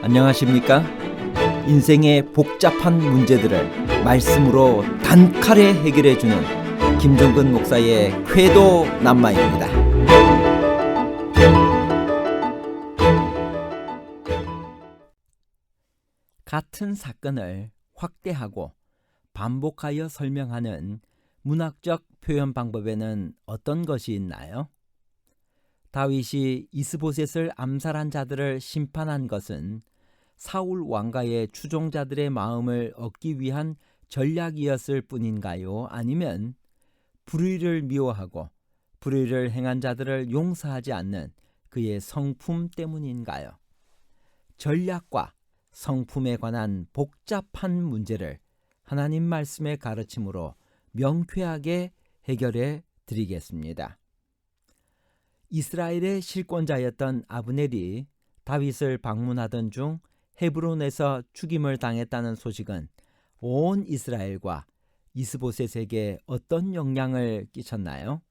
안녕하십니까? 인생의 복잡한 문제들을 말씀으로 단칼에 해결해주는 김종근 목사의 쾌도 남마입니다. 같은 사건을 확대하고 반복하여 설명하는 문학적 표현 방법에는 어떤 것이 있나요? 다윗이 이스보셋을 암살한 자들을 심판한 것은 사울 왕가의 추종자들의 마음을 얻기 위한 전략이었을 뿐인가요? 아니면 불의를 미워하고 불의를 행한 자들을 용서하지 않는 그의 성품 때문인가요? 전략과 성품에 관한 복잡한 문제를 하나님 말씀의 가르침으로 명쾌하게 해결해 드리겠습니다. 이스라엘의 실권자였던 아브넬이 다윗을 방문하던 중 헤브론에서 죽임을 당했다는 소식은 온 이스라엘과 이스보셋에게 어떤 영향을 끼쳤나요?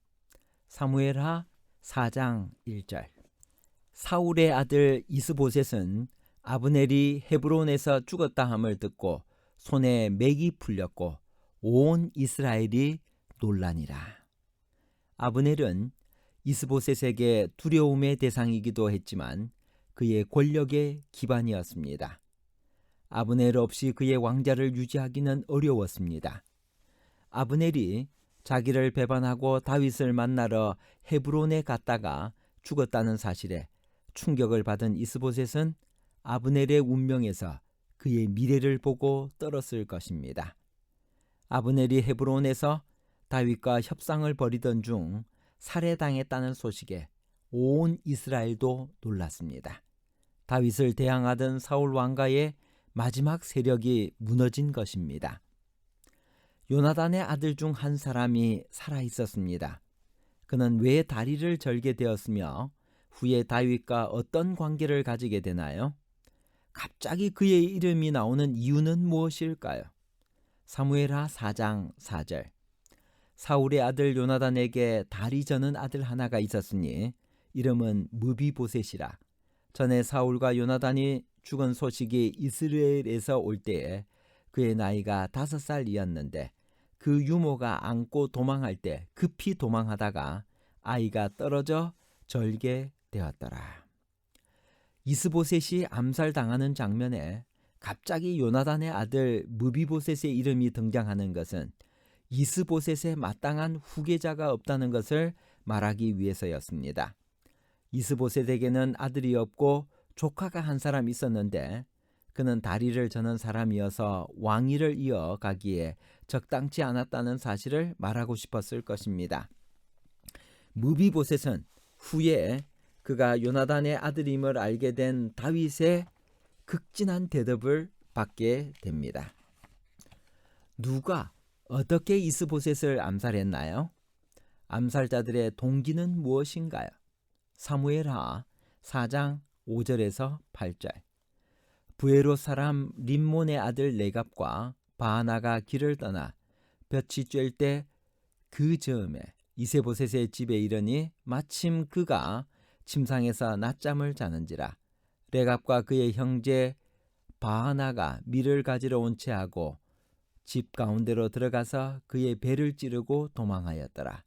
사무엘하 4장 1절. 사울의 아들 이스보셋은 아브넬이 헤브론에서 죽었다함을 듣고 손에 맥이 풀렸고 온 이스라엘이 놀라니라. 아브넬은 이스보셋에게 두려움의 대상이기도 했지만 그의 권력의 기반이었습니다. 아브넬 없이 그의 왕자를 유지하기는 어려웠습니다. 아브넬이 자기를 배반하고 다윗을 만나러 헤브론에 갔다가 죽었다는 사실에 충격을 받은 이스보셋은 아브넬의 운명에서 그의 미래를 보고 떨었을 것입니다. 아브넬이 헤브론에서 다윗과 협상을 벌이던 중 살해당했다는 소식에 온 이스라엘도 놀랐습니다. 다윗을 대항하던 사울 왕가의 마지막 세력이 무너진 것입니다. 요나단의 아들 중 한 사람이 살아 있었습니다. 그는 왜 다리를 절게 되었으며 후에 다윗과 어떤 관계를 가지게 되나요? 갑자기 그의 이름이 나오는 이유는 무엇일까요? 사무엘하 4장 4절. 사울의 아들 요나단에게 다리 저는 아들 하나가 있었으니 이름은 무비보셋이라. 전에 사울과 요나단이 죽은 소식이 이스라엘에서 올 때에 그의 나이가 5살이었는데 그 유모가 안고 도망할 때 급히 도망하다가 아이가 떨어져 절게 되었더라. 이스보셋이 암살당하는 장면에 갑자기 요나단의 아들 무비보셋의 이름이 등장하는 것은 이스보셋에 마땅한 후계자가 없다는 것을 말하기 위해서였습니다. 이스보셋에게는 아들이 없고 조카가 한 사람 있었는데 그는 다리를 저는 사람이어서 왕위를 이어가기에 적당치 않았다는 사실을 말하고 싶었을 것입니다. 무비보셋은 후에 그가 요나단의 아들임을 알게 된 다윗의 극진한 대접을 받게 됩니다. 누가 어떻게 이스보셋을 암살했나요? 암살자들의 동기는 무엇인가요? 사무엘하 4장 5절에서 8절. 부에롯 사람 림몬의 아들 레갑과 바하나가 길을 떠나 볕이 쬐을 때 그 즈음에 이스보셋의 집에 이르니 마침 그가 침상에서 낮잠을 자는지라. 레갑과 그의 형제 바하나가 밀을 가지러 온 채하고 집 가운데로 들어가서 그의 배를 찌르고 도망하였더라.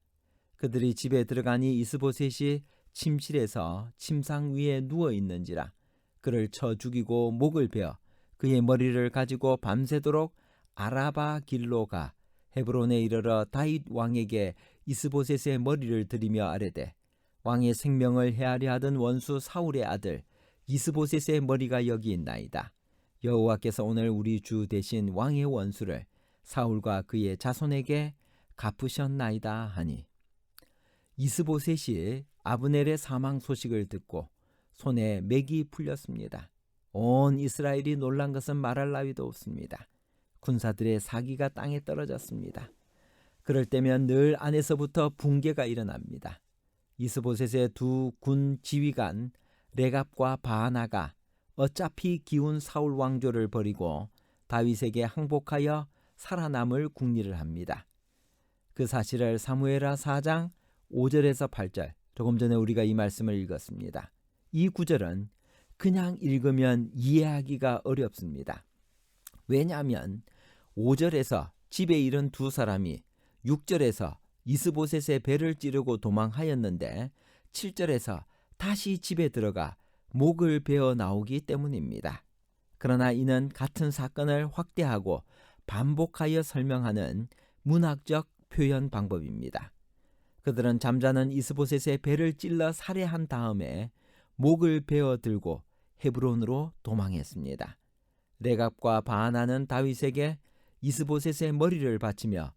그들이 집에 들어가니 이스보셋이 침실에서 침상 위에 누워 있는지라. 그를 쳐 죽이고 목을 베어 그의 머리를 가지고 밤새도록 아라바 길로 가 헤브론에 이르러 다윗 왕에게 이스보셋의 머리를 들이며 아뢰되 왕의 생명을 해하려 하던 원수 사울의 아들 이스보셋의 머리가 여기 있나이다. 여호와께서 오늘 우리 주 대신 왕의 원수를 사울과 그의 자손에게 갚으셨나이다 하니. 이스보셋이 아브넬의 사망 소식을 듣고 손에 맥이 풀렸습니다. 온 이스라엘이 놀란 것은 말할 나위도 없습니다. 군사들의 사기가 땅에 떨어졌습니다. 그럴 때면 늘 안에서부터 붕괴가 일어납니다. 이스보셋의 두 군 지휘관 레갑과 바하나가 어차피 기운 사울 왕조를 버리고 다윗에게 항복하여 살아남을 궁리를 합니다. 그 사실을 사무엘하 4장 5절에서 8절, 조금 전에 우리가 이 말씀을 읽었습니다. 이 구절은 그냥 읽으면 이해하기가 어렵습니다. 왜냐하면 5절에서 집에 이른 두 사람이 6절에서 이스보셋의 배를 찌르고 도망하였는데 7절에서 다시 집에 들어가 목을 베어 나오기 때문입니다. 그러나 이는 같은 사건을 확대하고 반복하여 설명하는 문학적 표현 방법입니다. 그들은 잠자는 이스보셋의 배를 찔러 살해한 다음에 목을 베어 들고 헤브론으로 도망했습니다. 레갑과 바하나는 다윗에게 이스보셋의 머리를 바치며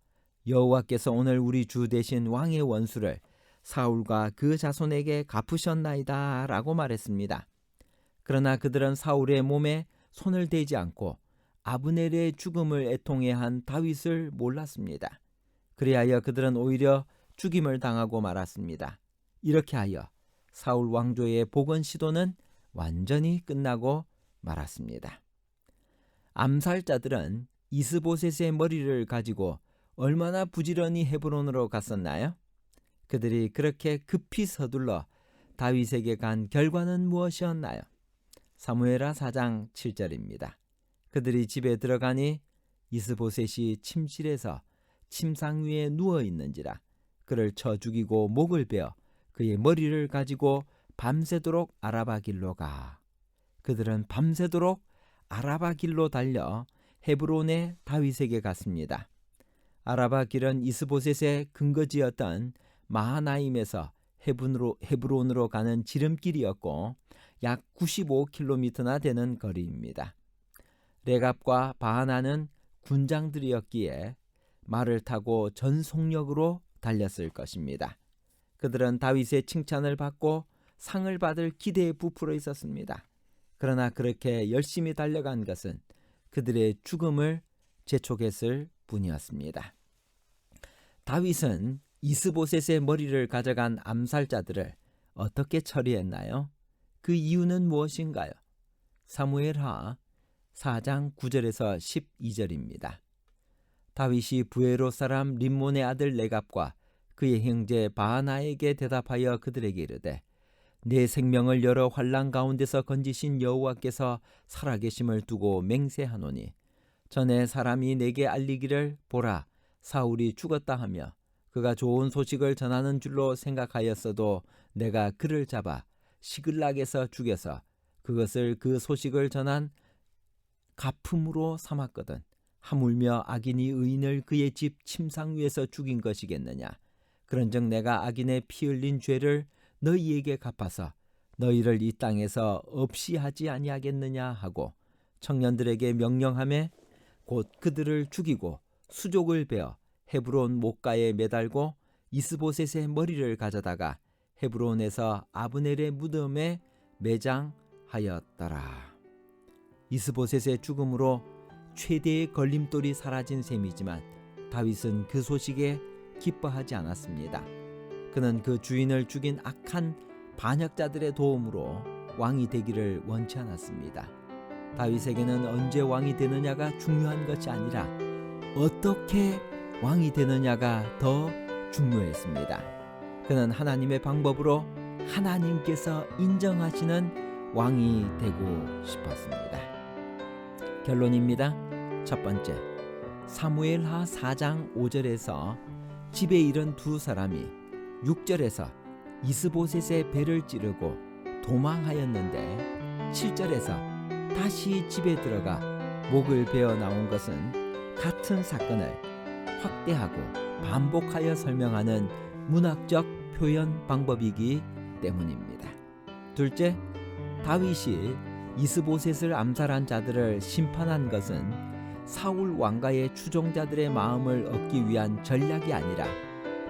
여호와께서 오늘 우리 주 대신 왕의 원수를 사울과 그 자손에게 갚으셨나이다 라고 말했습니다. 그러나 그들은 사울의 몸에 손을 대지 않고 아브넬의 죽음을 애통해한 다윗을 몰랐습니다. 그리하여 그들은 오히려 죽임을 당하고 말았습니다. 이렇게 하여 사울 왕조의 복원 시도는 완전히 끝나고 말았습니다. 암살자들은 이스보셋의 머리를 가지고 얼마나 부지런히 헤브론으로 갔었나요? 그들이 그렇게 급히 서둘러 다윗에게 간 결과는 무엇이었나요? 사무엘하 4장 7절입니다. 그들이 집에 들어가니 이스보셋이 침실에서 침상 위에 누워 있는지라 그를 쳐 죽이고 목을 베어 그의 머리를 가지고 밤새도록 아라바 길로 가. 그들은 밤새도록 아라바 길로 달려 헤브론의 다윗에게 갔습니다. 아라바 길은 이스보셋의 근거지였던 마하나임에서 헤브론으로 가는 지름길이었고 약 95km나 되는 거리입니다. 레갑과 바하나는 군장들이었기에 말을 타고 전속력으로 달렸을 것입니다. 그들은 다윗의 칭찬을 받고 상을 받을 기대에 부풀어 있었습니다. 그러나 그렇게 열심히 달려간 것은 그들의 죽음을 재촉했을 뿐이었습니다. 다윗은 이스보셋의 머리를 가져간 암살자들을 어떻게 처리했나요? 그 이유는 무엇인가요? 사무엘하 4장 9절에서 12절입니다. 다윗이 부에롯 사람 림몬의 아들 레갑과 그의 형제 바하나에게 대답하여 그들에게 이르되 내 생명을 여러 환난 가운데서 건지신 여호와께서 살아계심을 두고 맹세하노니 전에 사람이 내게 알리기를 보라 사울이 죽었다 하며 그가 좋은 소식을 전하는 줄로 생각하였어도 내가 그를 잡아 시글락에서 죽여서 그것을 그 소식을 전한 가품으로 삼았거든. 하물며 악인이 의인을 그의 집 침상 위에서 죽인 것이겠느냐. 그런즉 내가 악인의 피 흘린 죄를 너희에게 갚아서 너희를 이 땅에서 없이 하지 아니하겠느냐 하고 청년들에게 명령하매 곧 그들을 죽이고 수족을 베어 헤브론 목가에 매달고 이스보셋의 머리를 가져다가 헤브론에서 아브넬의 무덤에 매장하였더라. 이스보셋의 죽음으로 최대의 걸림돌이 사라진 셈이지만 다윗은 그 소식에 기뻐하지 않았습니다. 그는 그 주인을 죽인 악한 반역자들의 도움으로 왕이 되기를 원치 않았습니다. 다윗에게는 언제 왕이 되느냐가 중요한 것이 아니라 어떻게 왕이 되느냐가 더 중요했습니다. 그는 하나님의 방법으로 하나님께서 인정하시는 왕이 되고 싶었습니다. 결론입니다. 첫 번째, 사무엘하 4장 5절에서 집에 이른 두 사람이 6절에서 이스보셋의 배를 찌르고 도망하였는데 7절에서 다시 집에 들어가 목을 베어 나온 것은 같은 사건을 확대하고 반복하여 설명하는 문학적 표현 방법이기 때문입니다. 둘째, 다윗이 이스보셋을 암살한 자들을 심판한 것은 사울 왕가의 추종자들의 마음을 얻기 위한 전략이 아니라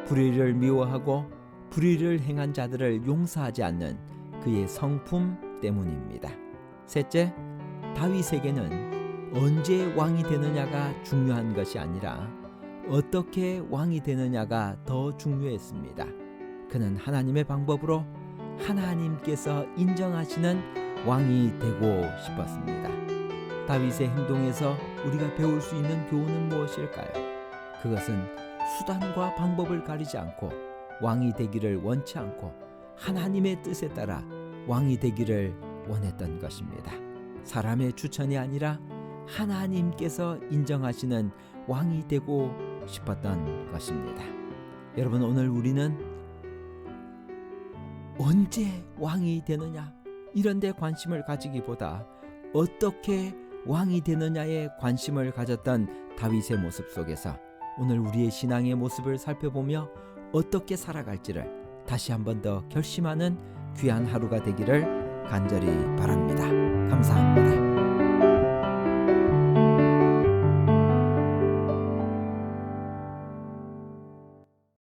불의를 미워하고 불의를 행한 자들을 용서하지 않는 그의 성품 때문입니다. 셋째, 다윗에게는 언제 왕이 되느냐가 중요한 것이 아니라 어떻게 왕이 되느냐가 더 중요했습니다. 그는 하나님의 방법으로 하나님께서 인정하시는 왕이 되고 싶었습니다. 다윗의 행동에서 우리가 배울 수 있는 교훈은 무엇일까요? 그것은 수단과 방법을 가리지 않고 왕이 되기를 원치 않고 하나님의 뜻에 따라 왕이 되기를 원했던 것입니다. 사람의 추천이 아니라 하나님께서 인정하시는 왕이 되고 싶었던 것입니다. 여러분, 오늘 우리는 언제 왕이 되느냐 이런 데 관심을 가지기보다 어떻게 왕이 되느냐에 관심을 가졌던 다윗의 모습 속에서 오늘 우리의 신앙의 모습을 살펴보며 어떻게 살아갈지를 다시 한 번 더 결심하는 귀한 하루가 되기를 간절히 바랍니다. 감사합니다.